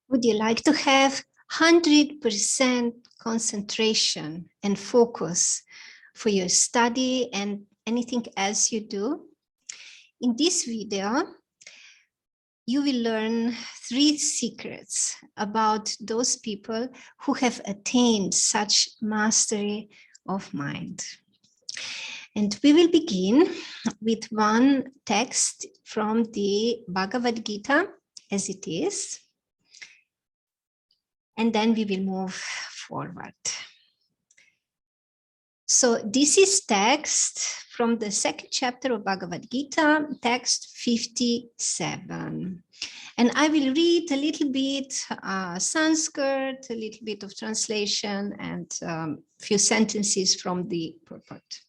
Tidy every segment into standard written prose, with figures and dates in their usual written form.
Would you like to have 100% concentration and focus for your study and anything else you do? In this video, you will learn 3 secrets about those people who have attained such mastery of mind. And we will begin with one text from the Bhagavad Gita as it is. And then we will move forward. So this is text from the 2nd chapter of Bhagavad Gita, text 57. And I will read a little bit Sanskrit, a little bit of translation, and a few sentences from the purport.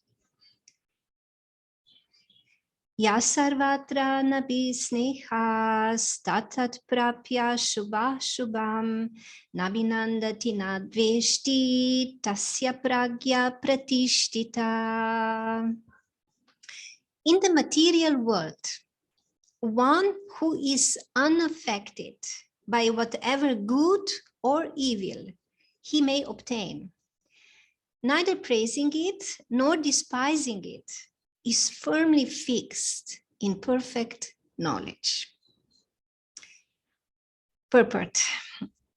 Ya sarvatra nabi snehas tatat prapya shubha shubham nabinandati nadveshti tasya pragya pratishtita. In the material world, one who is unaffected by whatever good or evil he may obtain, neither praising it nor despising it, is firmly fixed in perfect knowledge. Purport.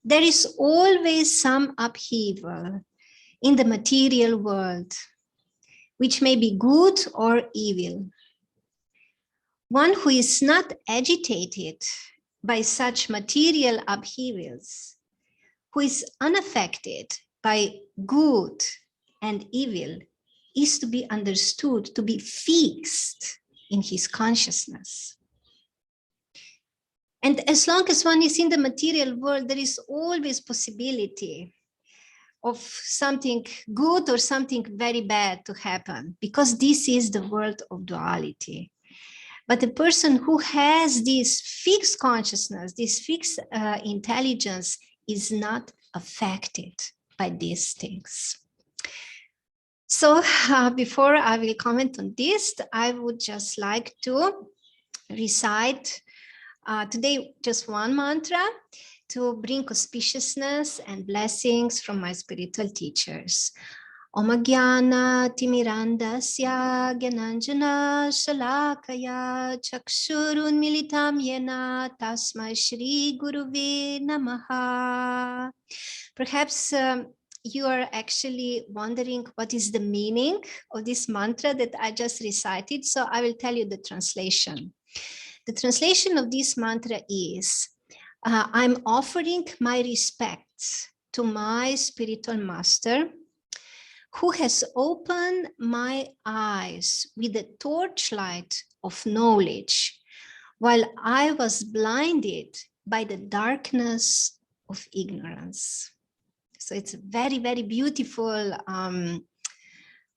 There is always some upheaval in the material world, which may be good or evil. One who is not agitated by such material upheavals, who is unaffected by good and evil, is to be understood, to be fixed in his consciousness. And as long as one is in the material world, there is always possibility of something good or something very bad to happen, because this is the world of duality. But the person who has this fixed consciousness, this fixed intelligence, is not affected by these things. So before I will comment on this, I would just like to recite today just one mantra to bring auspiciousness and blessings from my spiritual teachers. Om Jnana Timirandasya Gyananjana Shalakaya Chakshurun Militam Yena Tasmai Shri Guruve Namaha. Perhaps you are actually wondering what is the meaning of this mantra that I just recited. So I will tell you the translation. The translation of this mantra is, I'm offering my respects to my spiritual master, who has opened my eyes with the torchlight of knowledge, while I was blinded by the darkness of ignorance. So it's a very, very beautiful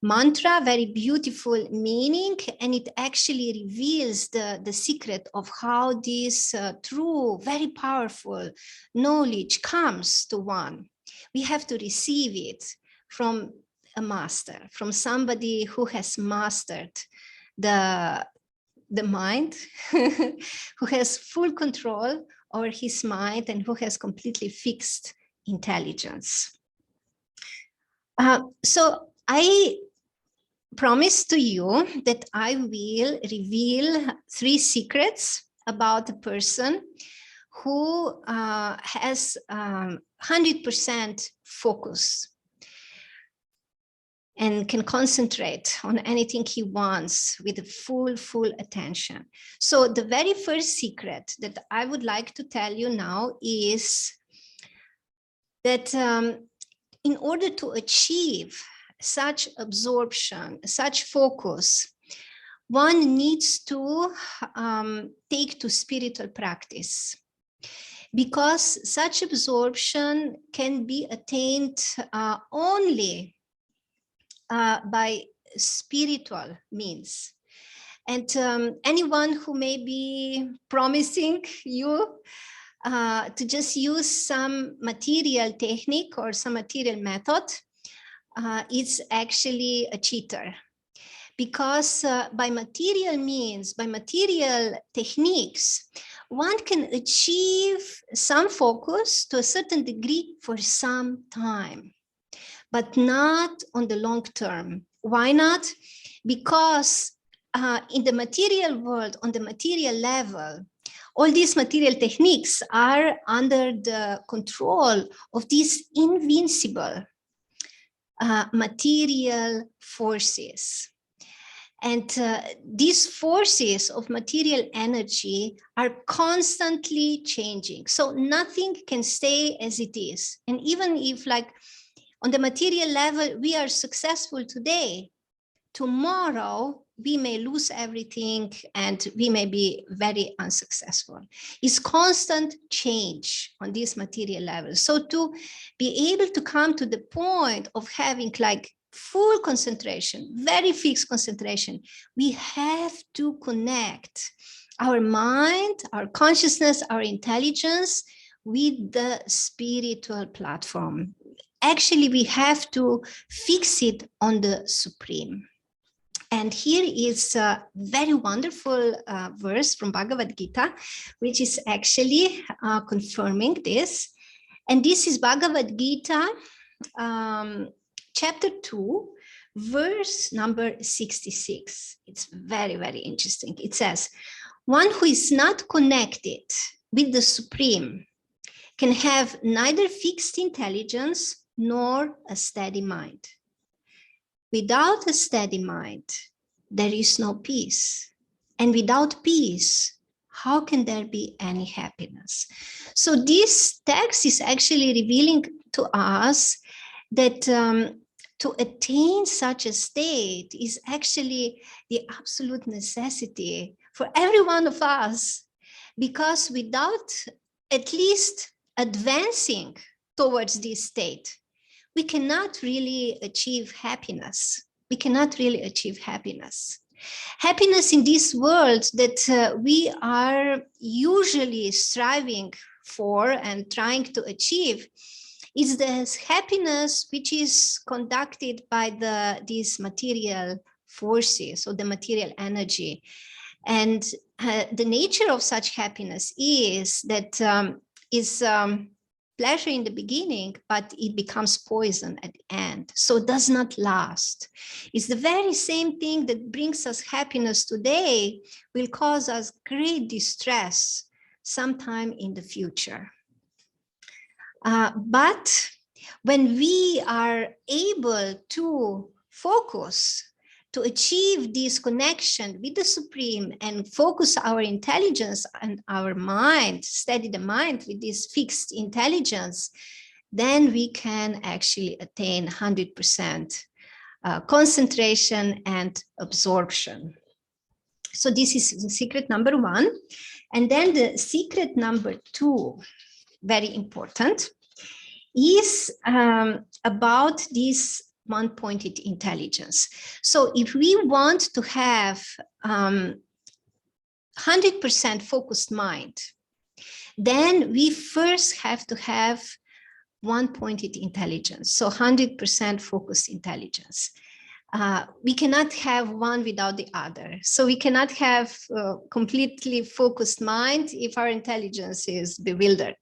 mantra, very beautiful meaning, and it actually reveals the secret of how this true, very powerful knowledge comes to one. We have to receive it from a master, from somebody who has mastered the mind, who has full control over his mind and who has completely fixed intelligence. So I promise to you that I will reveal 3 secrets about a person who has 100% focus and can concentrate on anything he wants with full attention. So the very first secret that I would like to tell you now is that in order to achieve such absorption, such focus, one needs to take to spiritual practice, because such absorption can be attained only by spiritual means. And anyone who may be promising you to just use some material technique or some material method, it's actually a cheater, because by material means, by material techniques, one can achieve some focus to a certain degree for some time, but not on the long term. Why not? Because in the material world, on the material level, all these material techniques are under the control of these invincible material forces. And these forces of material energy are constantly changing. So nothing can stay as it is. And even if, like, on the material level, we are successful today, tomorrow we may lose everything and we may be very unsuccessful. It's constant change on this material level. So to be able to come to the point of having like full concentration, very fixed concentration, we have to connect our mind, our consciousness, our intelligence with the spiritual platform. Actually, we have to fix it on the Supreme. And here is a very wonderful verse from Bhagavad Gita, which is actually confirming this. And this is Bhagavad Gita, chapter 2, verse number 66. It's very, very interesting. It says, one who is not connected with the Supreme can have neither fixed intelligence nor a steady mind. Without a steady mind, there is no peace. And without peace, how can there be any happiness? So this text is actually revealing to us that to attain such a state is actually the absolute necessity for every one of us, because without at least advancing towards this state, we cannot really achieve happiness. We cannot really achieve happiness. Happiness in this world that we are usually striving for and trying to achieve is the happiness which is conducted by these material forces or the material energy. And the nature of such happiness is that pleasure in the beginning, but it becomes poison at the end. So it does not last. It's the very same thing that brings us happiness today will cause us great distress sometime in the future. But when we are able to focus, to achieve this connection with the Supreme and focus our intelligence and our mind, steady the mind with this fixed intelligence, then we can actually attain 100% concentration and absorption. So this is the secret number one. And then the secret number two, very important, is about this one-pointed intelligence. So if we want to have 100% focused mind, then we first have to have one-pointed intelligence, so 100% focused intelligence. We cannot have one without the other. So we cannot have a completely focused mind if our intelligence is bewildered.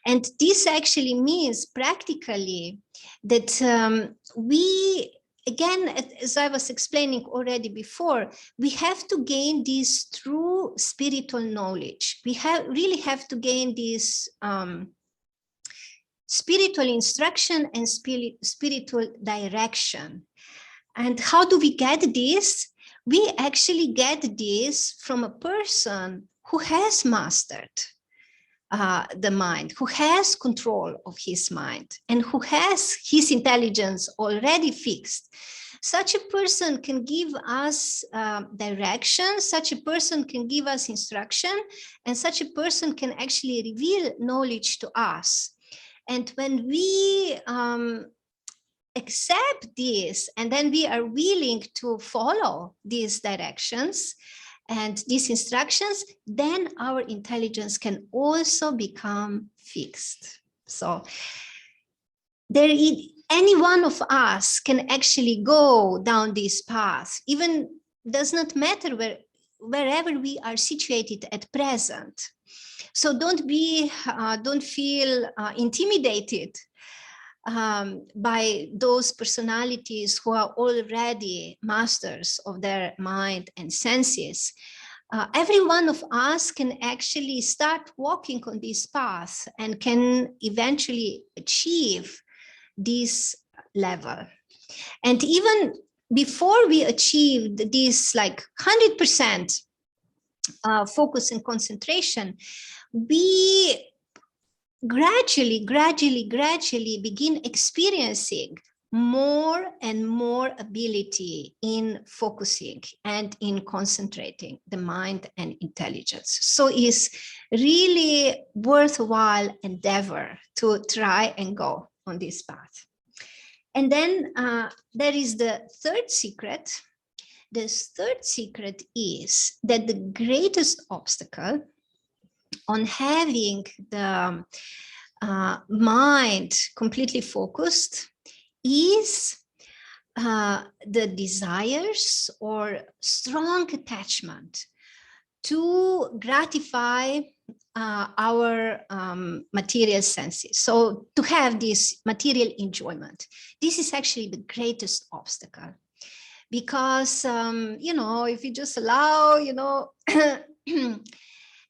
And this actually means practically that we, again, as I was explaining already before, we have to gain this true spiritual knowledge. We really have to gain this spiritual instruction and spiritual direction. And how do we get this? We actually get this from a person who has mastered the mind, who has control of his mind, and who has his intelligence already fixed. Such a person can give us direction, such a person can give us instruction, and such a person can actually reveal knowledge to us. And when we accept this, and then we are willing to follow these directions and these instructions, then our intelligence can also become fixed. So there any one of us can actually go down this path, even does not matter wherever we are situated at present. So don't feel intimidated by those personalities who are already masters of their mind and senses. Every one of us can actually start walking on this path and can eventually achieve this level. And even before we achieved this like 100% focus and concentration, we gradually begin experiencing more and more ability in focusing and in concentrating the mind and intelligence. So it's really worthwhile endeavor to try and go on this path. And then there is the third secret. This third secret is that the greatest obstacle on having the mind completely focused is the desires or strong attachment to gratify our material senses. So to have this material enjoyment, this is actually the greatest obstacle. Because, you know, if you just allow, you know,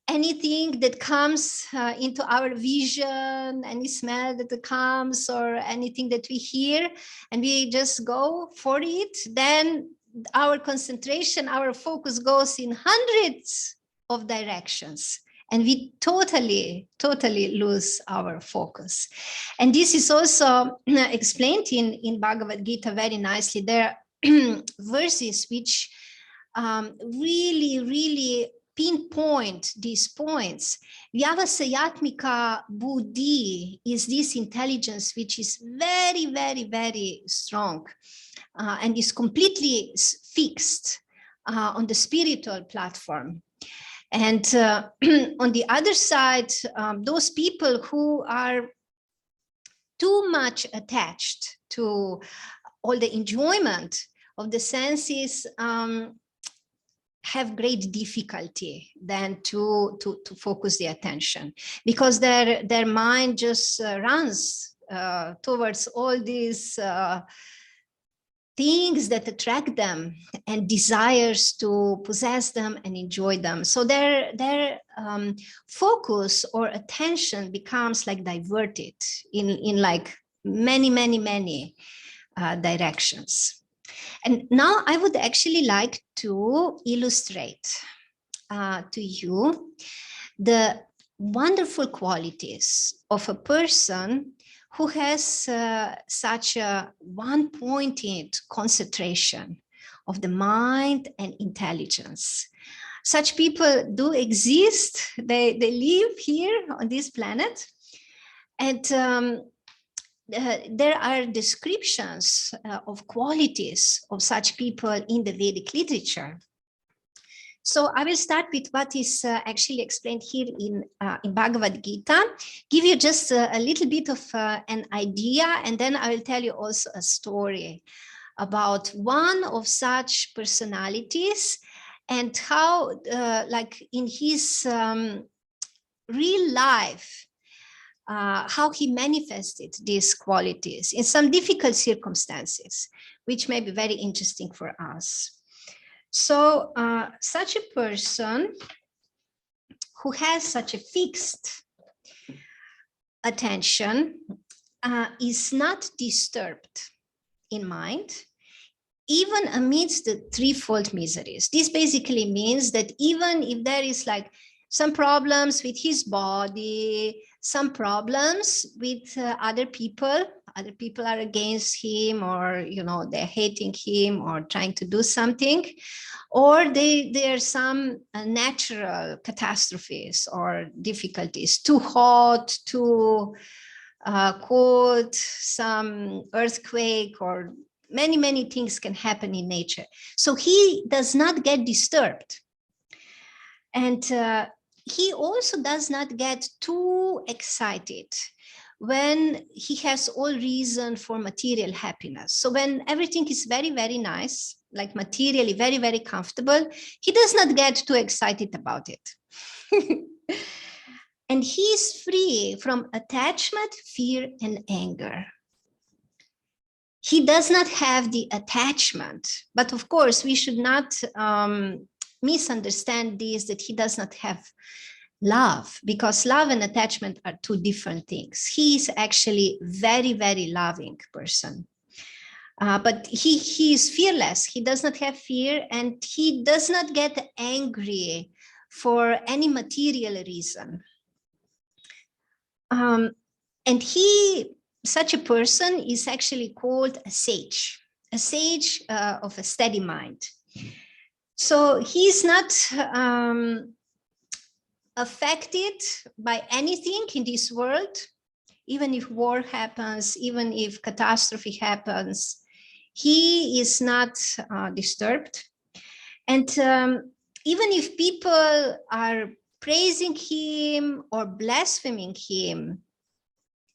anything that comes into our vision, any smell that comes or anything that we hear, and we just go for it, then our concentration, our focus goes in hundreds of directions. And we totally lose our focus. And this is also explained in Bhagavad Gita very nicely. There are verses which really pinpoint these points. Vyavasayatmika buddhi is this intelligence which is very strong and is completely fixed on the spiritual platform. And on the other side, those people who are too much attached to all the enjoyment of the senses have great difficulty then to focus the attention, because their mind just runs towards all these things that attract them and desires to possess them and enjoy them. So their focus or attention becomes like diverted in like many directions. And now I would actually like to illustrate to you the wonderful qualities of a person who has such a one-pointed concentration of the mind and intelligence. Such people do exist. They live here on this planet. And there are descriptions of qualities of such people in the Vedic literature. So I will start with what is actually explained here in Bhagavad Gita, give you just a little bit of an idea, and then I will tell you also a story about one of such personalities and how, like in his real life, how he manifested these qualities in some difficult circumstances, which may be very interesting for us. So such a person who has such a fixed attention is not disturbed in mind, even amidst the threefold miseries. This basically means that even if there is like some problems with his body, some problems with other people are against him, or you know, they're hating him or trying to do something, or there are some natural catastrophes or difficulties, too hot, too cold, some earthquake, or many things can happen in nature. So he does not get disturbed. And he also does not get too excited when he has all reason for material happiness. So when everything is very, very nice, like materially very, very comfortable, he does not get too excited about it. And he is free from attachment, fear, and anger. He does not have the attachment, but of course we should not misunderstand this, that he does not have love, because love and attachment are two different things. He is actually very, very loving person. But he is fearless. He does not have fear, and he does not get angry for any material reason. And such a person is actually called a sage of a steady mind. So he's not affected by anything in this world, even if war happens, even if catastrophe happens, he is not disturbed. And even if people are praising him or blaspheming him,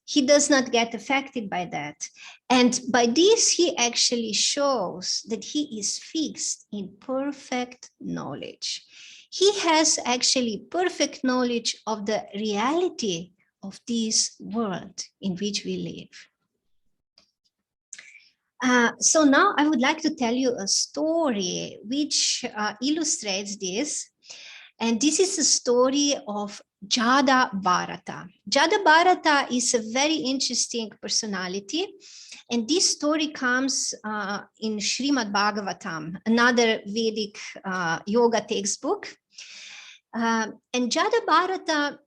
he does not get affected by that. And by this, he actually shows that he is fixed in perfect knowledge. He has actually perfect knowledge of the reality of this world in which we live. So now I would like to tell you a story which illustrates this. And this is a story of Jada Bharata. Jada Bharata is a very interesting personality. And this story comes in Srimad Bhagavatam, another Vedic yoga textbook. And Jada Bharata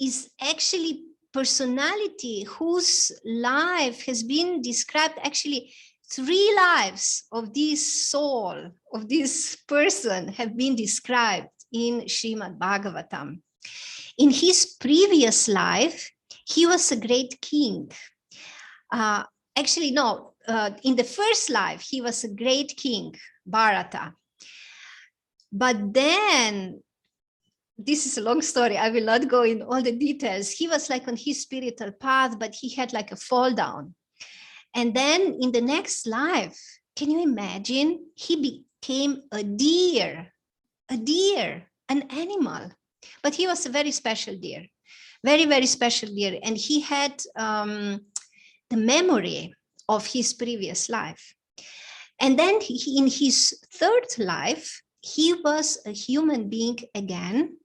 is actually personality whose life has been described, actually 3 lives of this soul, of this person have been described in Srimad Bhagavatam. In his previous life, he was a great king. In the first life, he was a great king, Bharata. But then, this is a long story, I will not go in all the details. He was like on his spiritual path, but he had like a fall down. And then in the next life, can you imagine? He became a deer, an animal. But he was a very special deer, very, very special deer. And he had the memory of his previous life. And then in his third life, he was a human being again.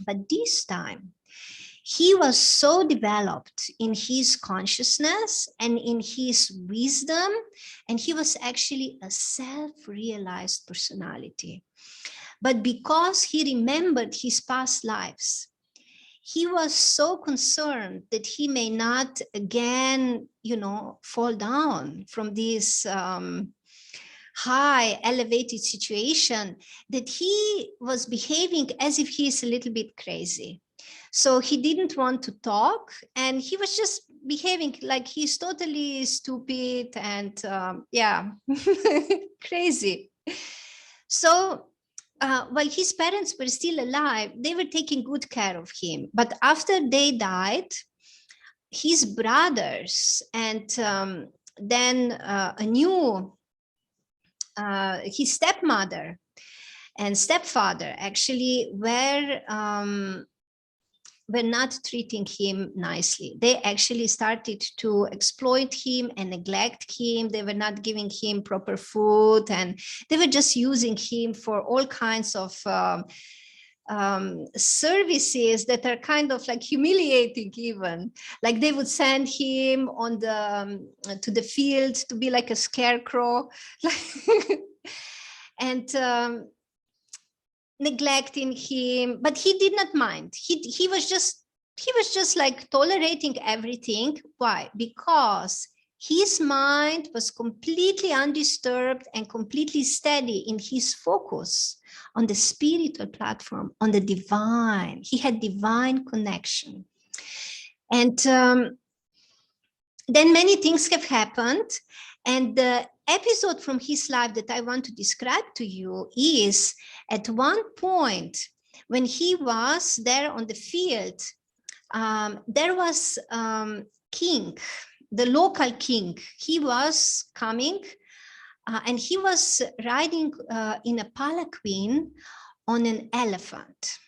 But this time, he was so developed in his consciousness and in his wisdom, and he was actually a self-realized personality. But because he remembered his past lives, he was so concerned that he may not again, fall down from this high elevated situation, that he was behaving as if he is a little bit crazy. So he didn't want to talk, and he was just behaving like he's totally stupid and crazy. So while his parents were still alive, they were taking good care of him. But after they died, his brothers and then his stepmother and stepfather actually were not treating him nicely. They actually started to exploit him and neglect him. They were not giving him proper food, and they were just using him for all kinds of services that are kind of like humiliating even. Like they would send him on to the field to be like a scarecrow and neglecting him, but he did not mind. He was just like tolerating everything. Why? Because his mind was completely undisturbed and completely steady in his focus on the spiritual platform, on the divine. He had divine connection. And then many things have happened. And the episode from his life that I want to describe to you is at one point when he was there on the field, there was king, the local king, he was coming and he was riding in a palanquin on an elephant.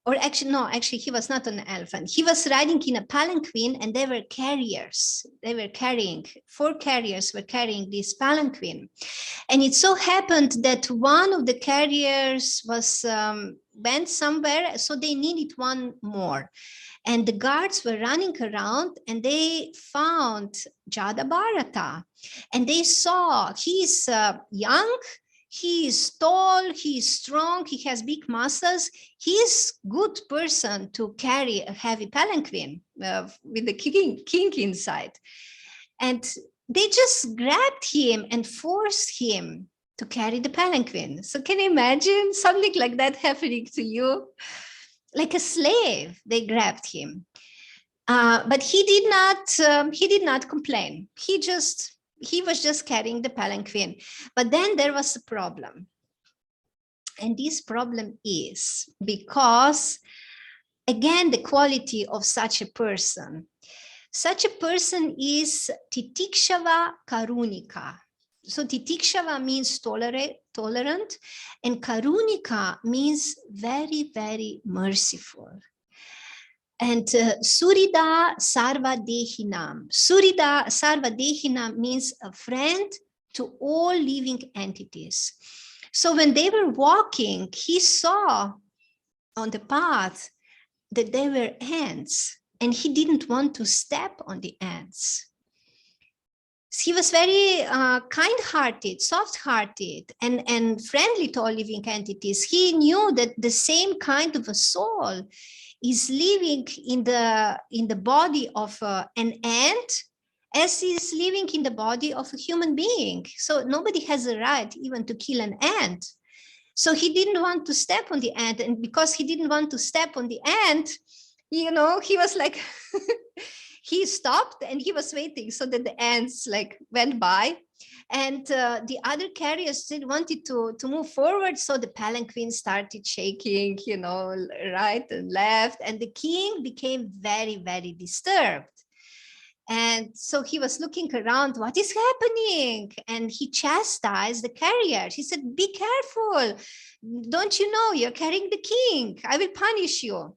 Or actually, no, actually, he was not on an elephant. He was riding in a palanquin and they were carriers. They were carrying, 4 carriers were carrying this palanquin. And it so happened that one of the carriers was went somewhere, so they needed one more. And the guards were running around and they found Jada Bharata. And they saw he's young, he is tall, he is strong, he has big muscles. He's a good person to carry a heavy palanquin with the king inside. And they just grabbed him and forced him to carry the palanquin. So can you imagine something like that happening to you? Like a slave, they grabbed him. But he did not complain. He was just carrying the palanquin. But then there was a problem. And this problem is because, again, the quality of such a person. Such a person is titikshava karunika. So titikshava means tolerant, and karunika means very, very merciful. And Surida Sarvadehinam. Surida Sarvadehinam means a friend to all living entities. So when they were walking, he saw on the path that there were ants, and he didn't want to step on the ants. He was very kind-hearted, soft-hearted, and friendly to all living entities. He knew that the same kind of a soul is living in the body of an ant as is living in the body of a human being. So nobody has a right even to kill an ant. So he didn't want to step on the ant, and because he didn't want to step on the ant, you know, he was like, he stopped and he was waiting so that the ants like went by. And the other carriers still wanted to move forward. So the palanquin started shaking, you know, right and left. And the king became very, very disturbed. And so he was looking around, what is happening? And he chastised the carriers. He said, be careful. Don't you know you're carrying the king? I will punish you.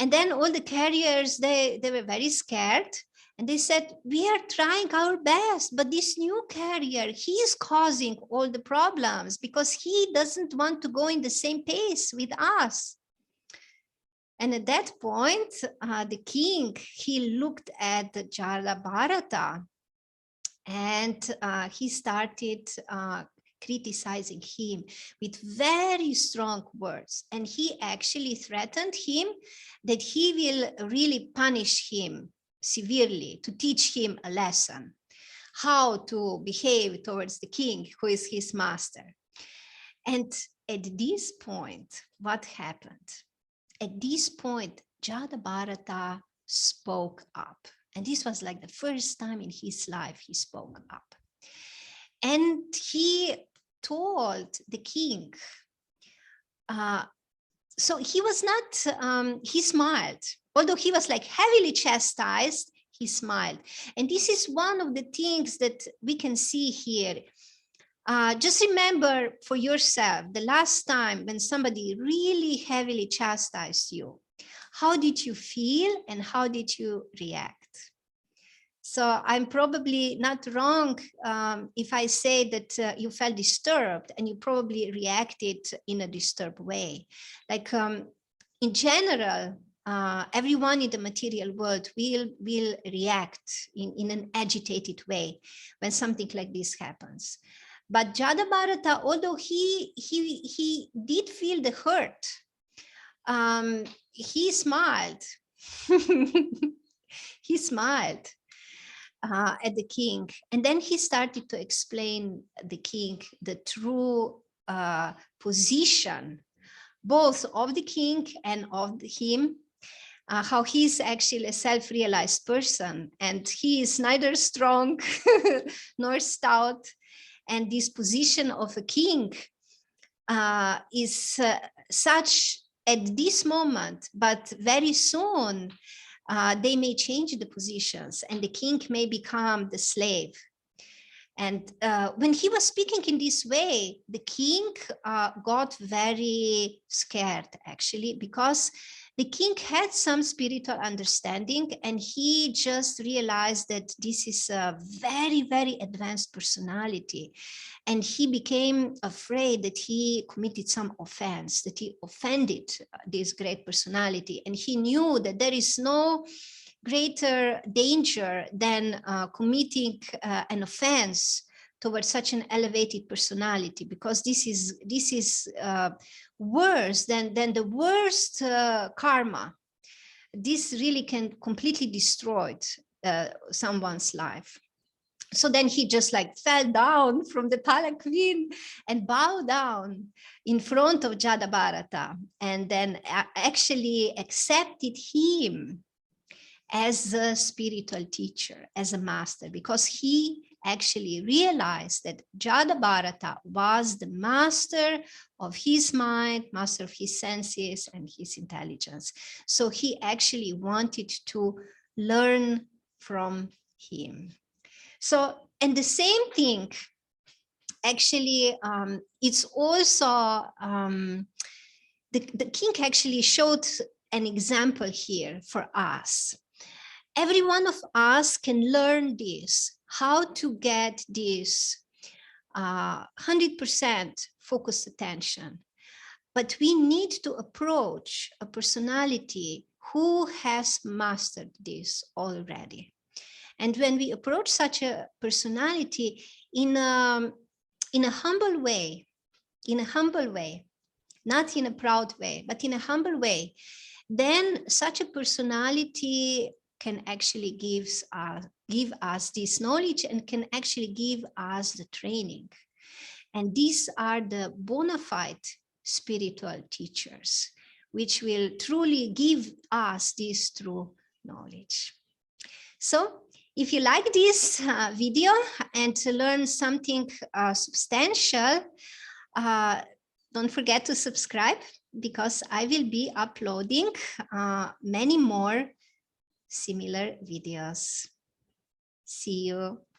And then all the carriers, they were very scared. And they said, we are trying our best, but this new carrier, he is causing all the problems because he doesn't want to go in the same pace with us. And at that point, the king, he looked at the Jada Bharata and he started criticizing him with very strong words. And he actually threatened him that he will really punish him severely to teach him a lesson, how to behave towards the king, who is his master. And at this point, what happened? At this point, Jada Bharata spoke up. And this was like the first time in his life he spoke up. And he told the king, so he was not, he smiled. Although he was like heavily chastised, he smiled. And this is one of the things that we can see here. Just remember for yourself, the last time when somebody really heavily chastised you, how did you feel and how did you react? So I'm probably not wrong if I say that you felt disturbed and you probably reacted in a disturbed way. Like in general, everyone in the material world will react in an agitated way when something like this happens. But Jada Bharata, although he did feel the hurt, he smiled. He smiled at the king. And then he started to explain the king the true position, both of the king and of him, how he's actually a self-realized person. And he is neither strong nor stout. And this position of a king is such at this moment, but very soon they may change the positions and the king may become the slave. And when he was speaking in this way, the king got very scared, actually, because the king had some spiritual understanding and he just realized that this is a very, very advanced personality. And he became afraid that he committed some offense, that he offended this great personality. And he knew that there is no greater danger than committing an offense towards such an elevated personality, because this is worse than the worst karma. This really can completely destroy someone's life. So then he just like fell down from the palanquin and bowed down in front of Jada Bharata, and then actually accepted him as a spiritual teacher, as a master, because he actually realized that Jada Bharata was the master of his mind, master of his senses and his intelligence. So he actually wanted to learn from him. So, and the same thing, actually, it's also, the king actually showed an example here for us. Every one of us can learn this, how to get this 100% focused attention. But we need to approach a personality who has mastered this already. And when we approach such a personality in a humble way, not in a proud way, but in a humble way, then such a personality can actually give us this knowledge and can actually give us the training. And these are the bona fide spiritual teachers, which will truly give us this true knowledge. So if you like this video and to learn something substantial, don't forget to subscribe, because I will be uploading many more similar videos. See you.